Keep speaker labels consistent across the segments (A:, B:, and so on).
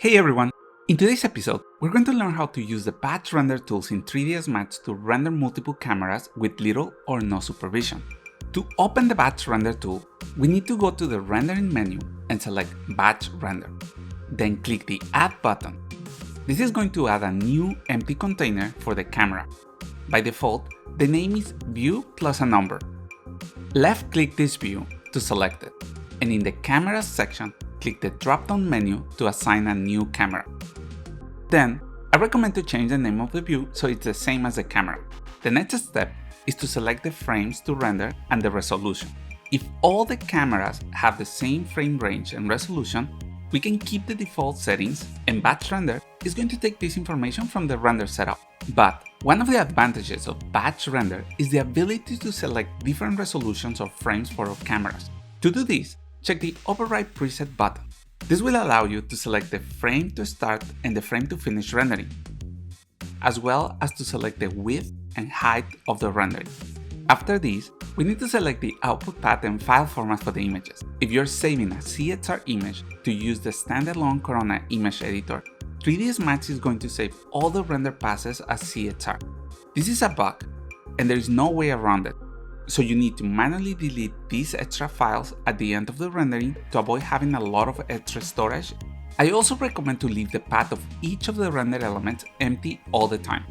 A: Hey everyone! In today's episode, we're going to learn how to use the batch render tools in 3ds Max to render multiple cameras with little or no supervision. To open the batch render tool, we need to go to the rendering menu and select batch render. Then click the add button. This is going to add a new empty container for the camera. By default, the name is view plus a number. Left click this view to select it, and in the cameras section, click the drop-down menu to assign a new camera. Then, I recommend to change the name of the view so it's the same as the camera. The next step is to select the frames to render and the resolution. If all the cameras have the same frame range and resolution, we can keep the default settings, and batch render is going to take this information from the render setup. But one of the advantages of batch render is the ability to select different resolutions of frames for our cameras. To do this, check the Override Preset button. This will allow you to select the frame to start and the frame to finish rendering, as well as to select the width and height of the rendering. After this, we need to select the output path and file format for the images. If you're saving a CSR image to use the standalone Corona image editor, 3ds Max is going to save all the render passes as CSR. This is a bug, and there is no way around it. So you need to manually delete these extra files at the end of the rendering to avoid having a lot of extra storage. I also recommend to leave the path of each of the render elements empty all the time.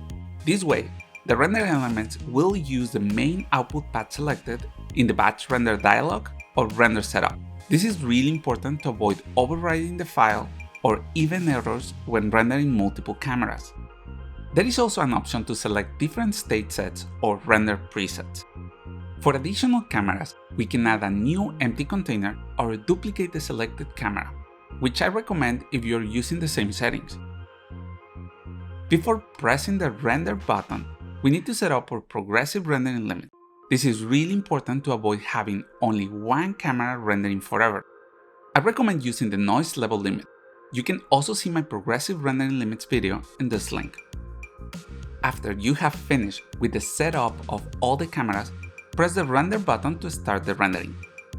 A: This way, the render elements will use the main output path selected in the batch render dialog or render setup. This is really important to avoid overwriting the file or even errors when rendering multiple cameras. There is also an option to select different state sets or render presets. For additional cameras, we can add a new empty container or duplicate the selected camera, which I recommend if you're using the same settings. Before pressing the render button, we need to set up our progressive rendering limit. This is really important to avoid having only one camera rendering forever. I recommend using the noise level limit. You can also see my progressive rendering limits video in this link. After you have finished with the setup of all the cameras, press the render button to start the rendering.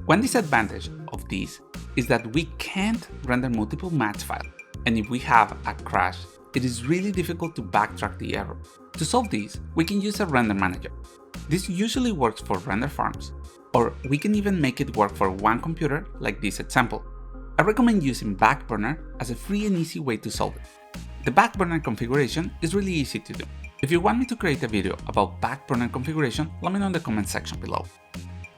A: One disadvantage of this is that we can't render multiple match files, and if we have a crash, it is really difficult to backtrack the error. To solve this, we can use a render manager. This usually works for render farms, or we can even make it work for one computer like this example. I recommend using Backburner as a free and easy way to solve it. The Backburner configuration is really easy to do. If you want me to create a video about Backburner configuration, let me know in the comment section below.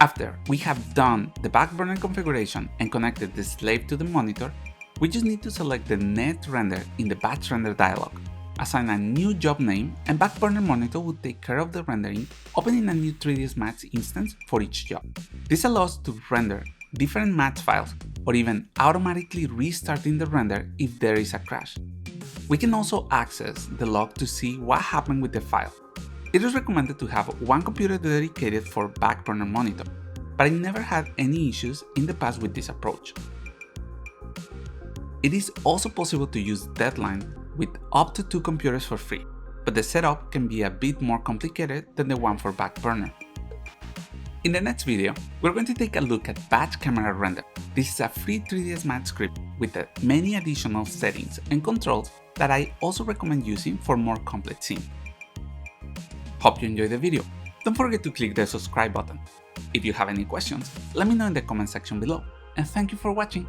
A: After we have done the Backburner configuration and connected the slave to the monitor, we just need to select the net render in the batch render dialog, assign a new job name, and Backburner monitor will take care of the rendering, opening a new 3ds Max instance for each job. This allows to render different match files or even automatically restarting the render if there is a crash. We can also access the log to see what happened with the file. It is recommended to have one computer dedicated for Backburner monitor, but I never had any issues in the past with this approach. It is also possible to use Deadline with up to 2 computers for free, but the setup can be a bit more complicated than the one for Backburner. In the next video, we're going to take a look at batch camera render. This is a free 3ds Max script with many additional settings and controls that I also recommend using for more complex scenes. Hope you enjoyed the video. Don't forget to click the subscribe button. If you have any questions, let me know in the comment section below, and thank you for watching.